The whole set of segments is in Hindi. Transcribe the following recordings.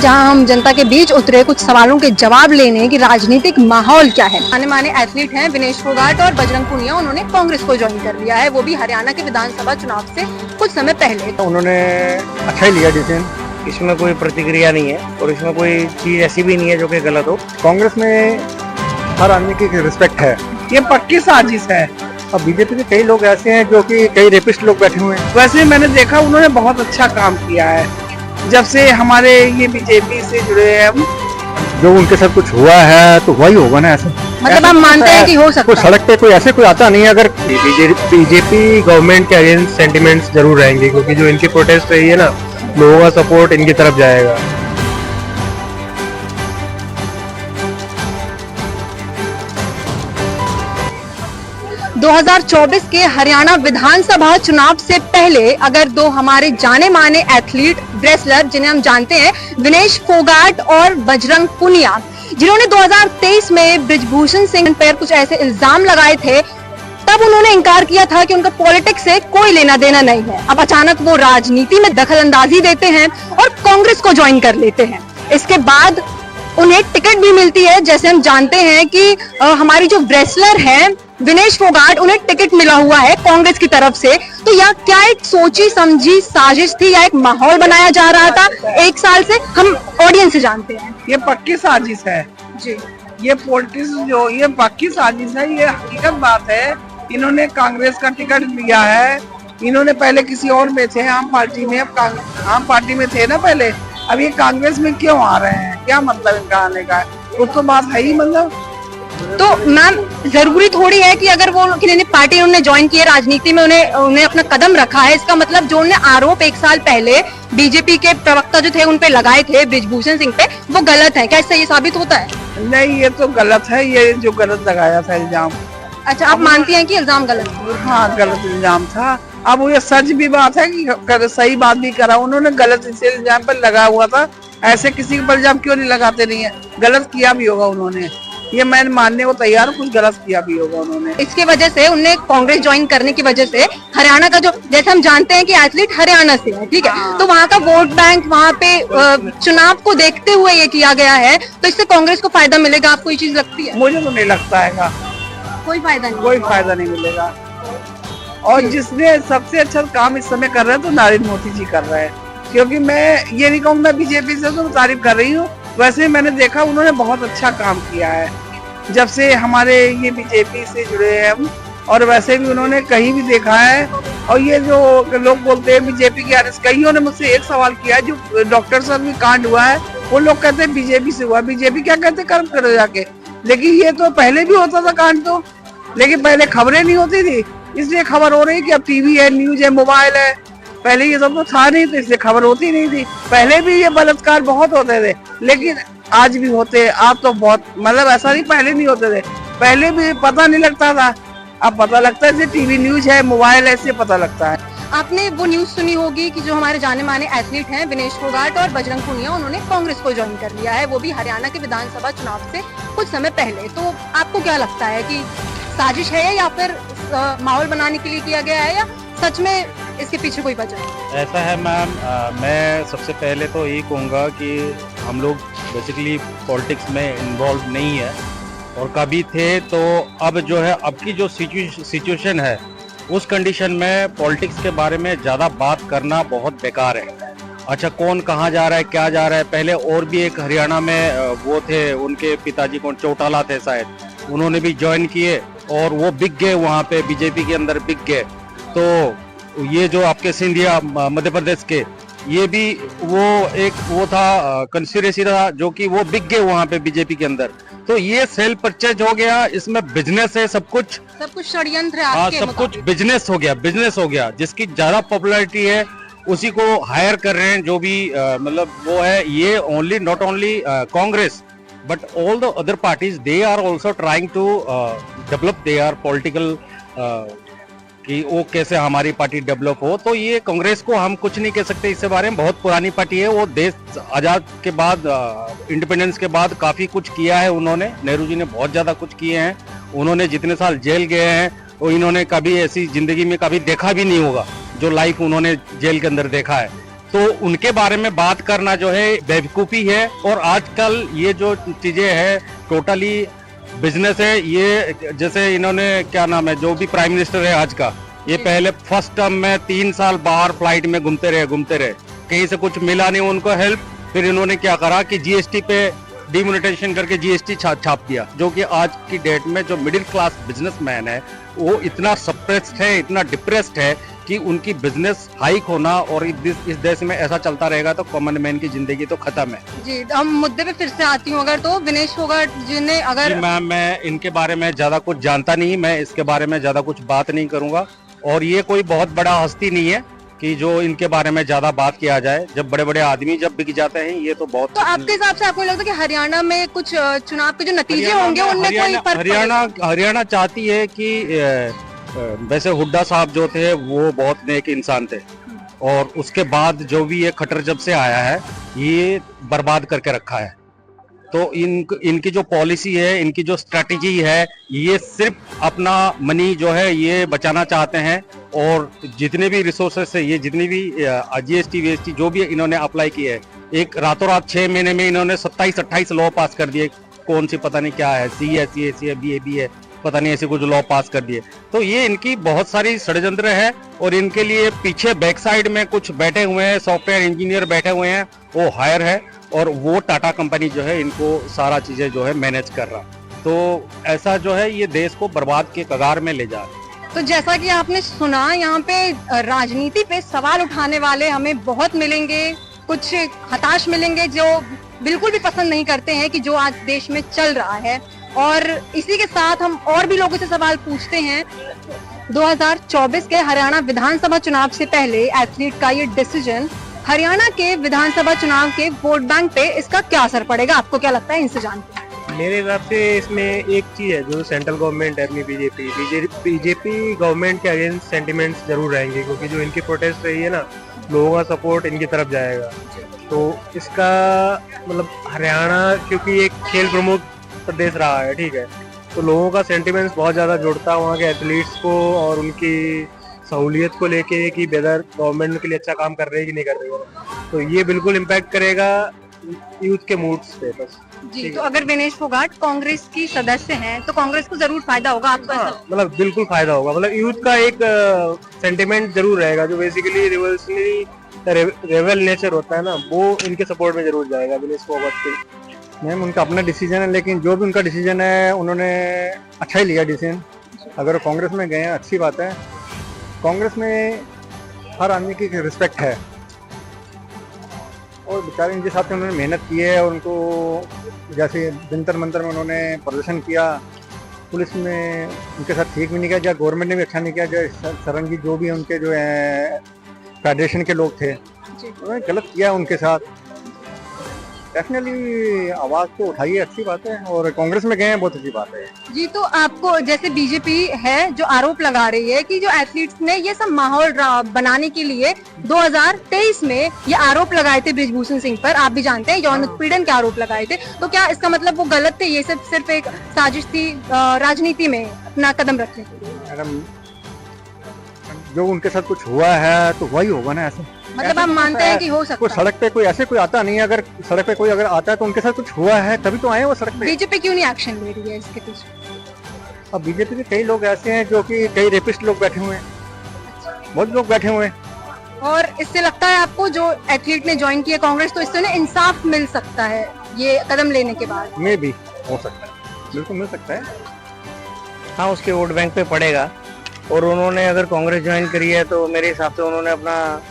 जहां हम जनता के बीच उतरे कुछ सवालों के जवाब लेने की राजनीतिक माहौल क्या है। जाने माने एथलीट हैं विनेश फोगाट और बजरंग पुनिया, उन्होंने कांग्रेस को ज्वाइन कर लिया है, वो भी हरियाणा के विधानसभा चुनाव से कुछ समय पहले। उन्होंने अच्छा ही लिया डिसीजन, इसमें कोई प्रतिक्रिया नहीं है और इसमें कोई चीज ऐसी भी नहीं है जो कि गलत हो। कांग्रेस में हर आदमी की रिस्पेक्ट है, ये पक्की साजिश है। अब बीजेपी के कई लोग ऐसे हैं जो कि कई रेपिस्ट लोग बैठे हुए हैं। वैसे मैंने देखा उन्होंने बहुत अच्छा काम किया है जब से हमारे ये बीजेपी से जुड़े हैं हम। जो उनके साथ कुछ हुआ है तो वही होगा ना, ऐसे मतलब आप मानते हैं कि हो सकता कोई है? सड़क पे कोई ऐसे कोई आता नहीं है। अगर बीजेपी गवर्नमेंट के अगेंस्ट सेंटिमेंट्स जरूर रहेंगे, क्योंकि जो इनकी प्रोटेस्ट रही है ना, लोगों का सपोर्ट इनकी तरफ जाएगा। 2024 के हरियाणा विधानसभा चुनाव से पहले अगर दो हमारे जाने माने एथलीट रेसलर जिन्हें हम जानते हैं विनेश फोगाट और बजरंग पुनिया, जिन्होंने 2023 में ब्रिजभूषण सिंह पर कुछ ऐसे इल्जाम लगाए थे, तब उन्होंने इनकार किया था कि उनका पॉलिटिक्स से कोई लेना देना नहीं है। अब अचानक वो राजनीति में दखलंदाजी देते हैं और कांग्रेस को ज्वाइन कर लेते हैं। इसके बाद उन्हें टिकट भी मिलती है। जैसे हम जानते हैं कि हमारी जो रेसलर हैं विनेश फोगाट, उन्हें टिकट मिला हुआ है कांग्रेस की तरफ से। तो यह क्या एक सोची समझी साजिश थी या एक माहौल बनाया जा रहा था एक साल से? हम ऑडियंस से जानते हैं। ये पक्की साजिश है जी, ये पॉलिटिक्स जो ये पक्की साजिश है, ये हकीकत बात है। इन्होंने कांग्रेस का टिकट लिया है। इन्होंने पहले किसी और में थे, आम पार्टी में, अब आम पार्टी में थे ना पहले, अब ये कांग्रेस में क्यों आ रहे हैं? क्या मतलब इनका आने का? कुछ तो बात है ही। मतलब तो मैम जरूरी थोड़ी है कि अगर वो किसी पार्टी उन्होंने ज्वाइन की है, राजनीति में उन्हें अपना कदम रखा है, इसका मतलब जो उन्होंने आरोप एक साल पहले बीजेपी के प्रवक्ता जो थे उन पे लगाए थे ब्रिजभूषण सिंह पे, वो गलत है? क्या इससे ये साबित होता है? नहीं, ये तो गलत है, ये जो गलत लगाया था इल्जाम। अच्छा, आप मानती हैं कि इल्जाम गलत है? हाँ, गलत इल्जाम था। अब ये सच भी बात है कि सही बात भी करा उन्होंने। गलत इस इल्जाम पर लगा हुआ था, ऐसे किसी पर इल्जाम क्यों नहीं लगाते नहीं है? गलत किया भी होगा उन्होंने, ये मैं मानने को तैयार हूँ, कुछ गलत किया भी होगा उन्होंने। इसकी वजह से उन्हें कांग्रेस ज्वाइन करने की वजह से हरियाणा का जो, जैसे हम जानते हैं कि एथलीट हरियाणा से है, ठीक है, तो वहाँ का वोट बैंक, वहाँ पे चुनाव को देखते हुए ये किया गया है, तो इससे कांग्रेस को फायदा मिलेगा? आपको ये चीज लगती है? मुझे तो नहीं लगता है, कोई फायदा नहीं, कोई फायदा नहीं मिलेगा। और जिसने सबसे अच्छा काम इस समय कर रहे हैं तो नरेंद्र मोदी जी कर रहे हैं, क्योंकि मैं ये नहीं कहूँगा मैं बीजेपी से तो तारीफ कर रही हूँ, वैसे मैंने देखा उन्होंने बहुत अच्छा काम किया है जब से हमारे ये बीजेपी से जुड़े हैं हम। और वैसे भी उन्होंने कहीं भी देखा है। और ये जो लोग बोलते हैं बीजेपी के आर, कईयों ने मुझसे एक सवाल किया है, जो डॉक्टर साहब भी कांड हुआ है, वो लोग कहते हैं बीजेपी से हुआ। बीजेपी क्या कहते, कर्म करो जाके। लेकिन ये तो पहले भी होता था कांड तो, लेकिन पहले खबरें नहीं होती थी, इसलिए खबर हो रही है कि अब टीवी है, न्यूज है, मोबाइल है। पहले ये सब तो था नहीं, तो इसलिए खबर होती नहीं थी। पहले भी ये बलात्कार बहुत होते थे, लेकिन आज भी होते। आज तो बहुत, मतलब ऐसा नहीं पहले नहीं होते थे, पहले भी पता नहीं लगता था, अब पता लगता है। टीवी न्यूज है, मोबाइल है, इससे पता लगता है। आपने वो न्यूज सुनी होगी कि जो हमारे जाने माने एथलीट हैं विनेश फोगाट और बजरंग पुनिया, उन्होंने कांग्रेस को ज्वाइन कर लिया है, वो भी हरियाणा के विधानसभा चुनाव से कुछ समय पहले। तो आपको क्या लगता है कि साजिश है या फिर माहौल बनाने के लिए किया गया है, या सच में इसके पीछे कोई वजह है? ऐसा है मैम, मैं सबसे पहले तो यही कहूँगा कि हम लोग बेसिकली पॉलिटिक्स में इन्वॉल्व नहीं है, और कभी थे। तो अब जो है, अब की जो सिचुएशन है, उस कंडीशन में पॉलिटिक्स के बारे में ज़्यादा बात करना बहुत बेकार है। अच्छा, कौन कहाँ जा रहा है, क्या जा रहा है? पहले और भी एक हरियाणा में वो थे, उनके पिताजी कौन, चौटाला थे शायद, उन्होंने भी ज्वाइन किए और वो बिक गए, वहाँ पे बीजेपी के अंदर बिक गए। तो ये जो आपके सिंधिया मध्य प्रदेश के, ये भी वो था, कंस्पिरेसी था, जो कि वो बिक गए वहाँ पे बीजेपी के अंदर। तो ये सेल परचेज हो गया, इसमें बिजनेस है, सब कुछ षड्यंत्र है हाँ, आपके सब कुछ बिजनेस हो गया। जिसकी ज्यादा पॉपुलैरिटी है उसी को हायर कर रहे हैं, जो भी मतलब वो है। ये only not only Congress but all the other parties, they are also trying to develop their political, कि वो कैसे हमारी पार्टी डेवलप हो। तो ये कांग्रेस को हम कुछ नहीं कह सकते इससे बारे में, बहुत पुरानी पार्टी है वो। देश आज़ाद के बाद, इंडिपेंडेंस के बाद काफ़ी कुछ किया है उन्होंने। नेहरू जी ने बहुत ज़्यादा कुछ किए हैं। उन्होंने जितने साल जेल गए हैं, वो इन्होंने कभी ऐसी ज़िंदगी में कभी देखा भी नहीं होगा जो लाइफ उन्होंने जेल के अंदर देखा है। तो उनके बारे में बात करना जो है बेवकूफ़ी है। और आजकल ये जो चीज़ें है टोटली बिजनेस है। ये जैसे इन्होंने क्या नाम है, जो भी प्राइम मिनिस्टर है आज का, ये पहले फर्स्ट टर्म में 3 साल बाहर फ्लाइट में घूमते रहे, कहीं से कुछ मिला नहीं उनको हेल्प। फिर इन्होंने क्या करा कि जीएसटी पे डिमोनेटाइजेशन करके जीएसटी छाप दिया, जो कि आज की डेट में जो मिडिल क्लास बिजनेसमैन है वो इतना सप्रेस्ड है, इतना डिप्रेस्ड है कि उनकी बिजनेस हाइक होना और इस देश में ऐसा चलता रहेगा तो कॉमन मैन की जिंदगी तो खत्म है। जी, हम मुद्दे पे फिर से आती हूँ। अगर तो विनेश फोगाट जिन्हें अगर मैम, मैं इनके बारे में ज्यादा कुछ जानता नहीं, मैं इसके बारे में ज्यादा कुछ बात नहीं करूंगा। और ये कोई बहुत बड़ा हस्ती नहीं है कि जो इनके बारे में ज्यादा बात किया जाए। जब बड़े बड़े आदमी जब बिक जाते हैं ये तो बहुत। तो आपके हिसाब से आपको लगता है कि हरियाणा में कुछ चुनाव के जो नतीजे होंगे उनमें कोई फर्क हरियाणा चाहती है कि वैसे हुड्डा साहब जो थे वो बहुत नेक इंसान थे, और उसके बाद जो भी ये खट्टर जब से आया है ये बर्बाद करके रखा है। तो इनकी जो पॉलिसी है, इनकी जो स्ट्रेटेजी है, ये सिर्फ अपना मनी जो है ये बचाना चाहते हैं। और जितने भी रिसोर्सेस है, ये जितनी भी जीएसटी वीएसटी जो भी इन्होंने अप्लाई किए है, एक रातों रात 6 महीने में इन्होंने 27-28 लॉ पास कर दिए। कौन सी पता नहीं क्या है, सी है, बी है, पता नहीं ऐसे कुछ लॉ पास कर दिए। तो ये इनकी बहुत सारी षड्यंत्र है। और इनके लिए पीछे बैक साइड में कुछ बैठे हुए हैं, सॉफ्टवेयर इंजीनियर बैठे हुए हैं, वो हायर है, और वो टाटा कंपनी जो है इनको सारा चीजें जो है मैनेज कर रहा। तो ऐसा जो है ये देश को बर्बाद के कगार में ले जा रहा है। तो जैसा कि आपने सुना, यहाँ पे राजनीति पे सवाल उठाने वाले हमें बहुत मिलेंगे, कुछ हताश मिलेंगे जो बिल्कुल भी पसंद नहीं करते हैं कि जो आज देश में चल रहा है। और इसी के साथ हम और भी लोगों से सवाल पूछते हैं। 2024 के हरियाणा विधानसभा चुनाव से पहले एथलीट का ये डिसीजन हरियाणा के विधानसभा चुनाव के वोट बैंक पे इसका क्या असर पड़ेगा, आपको क्या लगता है, इनसे जानते हैं। मेरे हिसाब से इसमें एक चीज है, जो सेंट्रल गवर्नमेंट है अपनी बीजेपी गवर्नमेंट के अगेंस्ट सेंटिमेंट्स जरूर रहेंगे, क्योंकि जो इनकी प्रोटेस्ट रही है ना, लोगों का सपोर्ट इनकी तरफ जाएगा। तो इसका मतलब हरियाणा क्योंकि एक खेल प्रमुख प्रदेश रहा है, ठीक है, तो लोगों का सेंटिमेंट्स बहुत ज़्यादा जुड़ता है वहाँ के एथलीट्स को और उनकी सहूलियत को लेके कि वेदर गवर्नमेंट के लिए अच्छा काम कर रहे हैं कि नहीं कर रहे हैं। तो ये बिल्कुल इम्पैक्ट करेगा यूथ के मूड्स पे बस। जी, तो अगर विनेश फोगाट कांग्रेस की सदस्य हैं तो कांग्रेस को जरूर फायदा होगा, आपको ऐसा? मतलब बिल्कुल फायदा होगा। मतलब यूथ का एक सेंटिमेंट जरूर रहेगा, जो बेसिकली रिवोल्यूशनरी रेबल नेचर होता है ना, वो इनके सपोर्ट में जरूर जाएगा विनेश फोगाट के। मैम, उनका अपना डिसीजन है, लेकिन जो भी उनका डिसीजन है उन्होंने अच्छा ही लिया डिसीजन। अगर कांग्रेस में गए हैं अच्छी बात है। कांग्रेस में हर आदमी की रिस्पेक्ट है, और बेचारे इनके साथ उन्होंने मेहनत की है, और उनको जैसे जंतर मंतर में उन्होंने प्रदर्शन किया, पुलिस में उनके साथ ठीक भी नहीं किया, या गवर्नमेंट ने भी अच्छा नहीं किया। जो सरंगी जो भी उनके जो है फेडरेशन के लोग थे, उन्होंने गलत किया उनके साथ। डेफिनेटली आवाज तो उठाइए, अच्छी बात है, और कांग्रेस में गए हैं बहुत अच्छी बात है। जी, तो आपको जैसे बीजेपी है जो आरोप लगा रही है कि जो एथलीट्स ने ये सब माहौल बनाने के लिए 2023 में ये आरोप लगाए थे बृजभूषण सिंह पर, आप भी जानते हैं, यौन उत्पीड़न के आरोप लगाए थे, तो क्या इसका मतलब वो गलत थे, ये सब सिर्फ एक साजिश थी राजनीति में अपना कदम रखने के लिए? मैडम, जो उनके साथ कुछ हुआ है तो वही होगा ना। ऐसे मतलब आप मानते हैं कि हो सकता है? सड़क पे कोई ऐसे कोई आता नहीं है, अगर सड़क पे कोई अगर आता है तो उनके साथ कुछ हुआ है तभी तो आए वो सड़क पे। बीजेपी क्यों नहीं एक्शन ले रही है इसके पीछे? अब बीजेपी के कई लोग ऐसे हैं जो कि कई रेपिस्ट लोग बैठे हुए हैं, बहुत लोग बैठे हुए हैं। और इससे लगता है आपको जो एथलीट ने ज्वाइन किया कांग्रेस, तो इससे उन्हें इंसाफ मिल सकता है ये कदम लेने के बाद? में भी हो सकता है, बिल्कुल मिल सकता है। हाँ, उसके वोट बैंक पे पड़ेगा। और उन्होंने अगर कांग्रेस ज्वाइन करी है तो मेरे हिसाब से उन्होंने अपना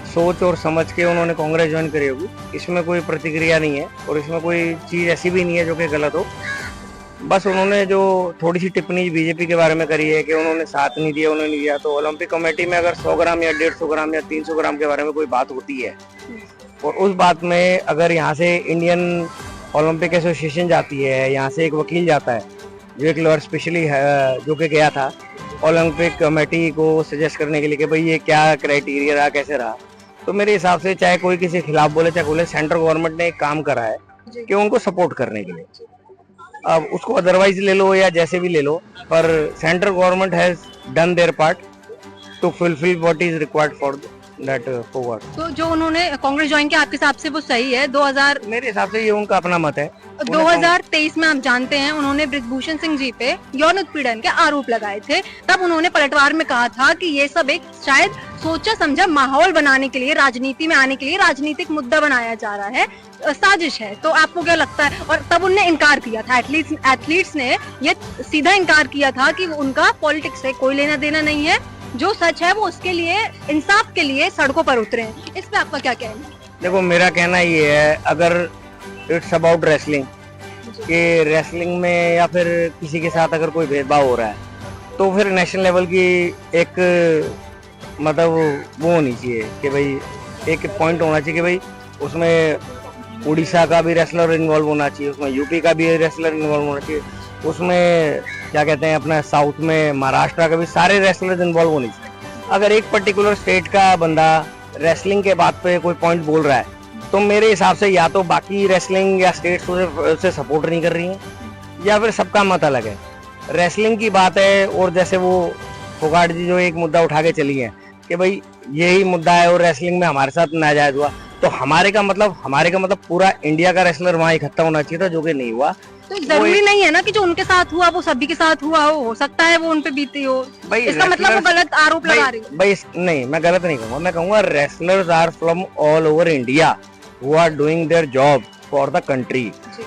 सोच और समझ के उन्होंने कांग्रेस ज्वाइन करी होगी। इसमें कोई प्रतिक्रिया नहीं है, और इसमें कोई चीज़ ऐसी भी नहीं है जो कि गलत हो। बस उन्होंने जो थोड़ी सी टिप्पणी बीजेपी के बारे में करी है कि उन्होंने साथ नहीं दिया, उन्होंने नहीं दिया, तो ओलंपिक कमेटी में अगर 100 ग्राम या 150 ग्राम या 300 ग्राम के बारे में कोई बात होती है, और उस बात में अगर यहाँ से इंडियन ओलंपिक एसोसिएशन जाती है, यहाँ से एक वकील जाता है जो एक लॉयर स्पेशली जो कि गया था ओलंपिक कमेटी को सजेस्ट करने के लिए कि भाई ये क्या क्राइटेरिया रहा, कैसे रहा, तो मेरे हिसाब से चाहे कोई किसी के खिलाफ बोले चाहे बोले, सेंट्रल गवर्नमेंट ने एक काम करा है कि उनको सपोर्ट करने के लिए। अब उसको अदरवाइज ले लो या जैसे भी ले लो, पर central government has done there part two fulfil what is required that forward. तो जो उन्होंने कांग्रेस ज्वाइन किया आपके हिसाब से वो सही है? 2000 मेरे हिसाब से ये उनका अपना मत है। 2023 में आप जानते हैं उन्होंने बृजभूषण सिंह जी पे यौन उत्पीड़न के आरोप लगाए थे। तब उन्होंने पलटवार में कहा था कि ये सब एक शायद सोचा समझा माहौल बनाने के लिए, राजनीति में आने के लिए राजनीतिक मुद्दा बनाया जा रहा है, साजिश है। तो आपको क्या लगता है? और तब उनने इनकार किया था, एथलीट्स ने ये सीधा इनकार किया था कि उनका पॉलिटिक्स से कोई लेना देना नहीं है, जो सच है वो उसके लिए, इंसाफ के लिए सड़कों पर उतरे हैं। इस पे आपका क्या कहना है? देखो मेरा कहना ये है, अगर इट्स अबाउट रेसलिंग, कि रेसलिंग में या फिर किसी के साथ अगर कोई भेदभाव हो रहा है तो फिर नेशनल लेवल की एक मतलब वो होनी चाहिए कि भाई एक पॉइंट होना चाहिए कि भाई उसमें उड़ीसा का भी रेसलर इन्वॉल्व होना चाहिए, उसमें यूपी का भी रेसलर इन्वॉल्व होना चाहिए, उसमें क्या कहते हैं अपना साउथ में महाराष्ट्र का भी सारे रेसलर इन्वॉल्व होने चाहिए। अगर एक पर्टिकुलर स्टेट का बंदा रेसलिंग के बात पे कोई पॉइंट बोल रहा है तो मेरे हिसाब से या तो बाकी रेसलिंग या स्टेट्स उसे सपोर्ट नहीं कर रही हैं, या फिर सबका मत अलग है। रेसलिंग की बात है और जैसे वो फोगाट जी जो एक मुद्दा उठा के चली है कि भाई यही मुद्दा है और रेसलिंग में हमारे साथ नाजायज हुआ, तो हमारे का मतलब पूरा इंडिया का रेसलर वहाँ इकट्ठा होना चाहिए था, जो कि नहीं हुआ। तो जरूरी नहीं है ना कि जो उनके साथ हुआ वो सभी के साथ हुआ हो सकता है वो उनपे बीती हो। इसका मतलब वो गलत आरोप लगा रही है। भाई नहीं, मैं गलत नहीं कहूँगा, मैं कहूँगा wrestlers are from all over India who are doing their job for the country.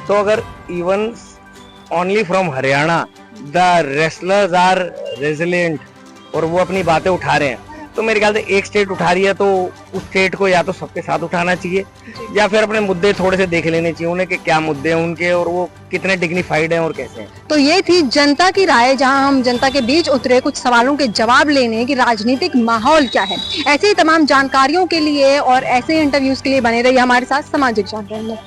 So अगर even only from Haryana the wrestlers are resilient और वो अपनी बातें उठा रहे हैं, तो मेरे ख्याल से एक स्टेट उठा रही है तो उस स्टेट को या तो सबके साथ उठाना चाहिए या फिर अपने मुद्दे थोड़े से देख लेने चाहिए उन्हें कि क्या मुद्दे हैं उनके और वो कितने डिग्निफाइड हैं और कैसे हैं। तो ये थी जनता की राय, जहां हम जनता के बीच उतरे कुछ सवालों के जवाब लेने कि राजनीतिक माहौल क्या है। ऐसे ही तमाम जानकारियों के लिए और ऐसे इंटरव्यूज के लिए बने रहिए हमारे साथ सामाजिक जानकारी में।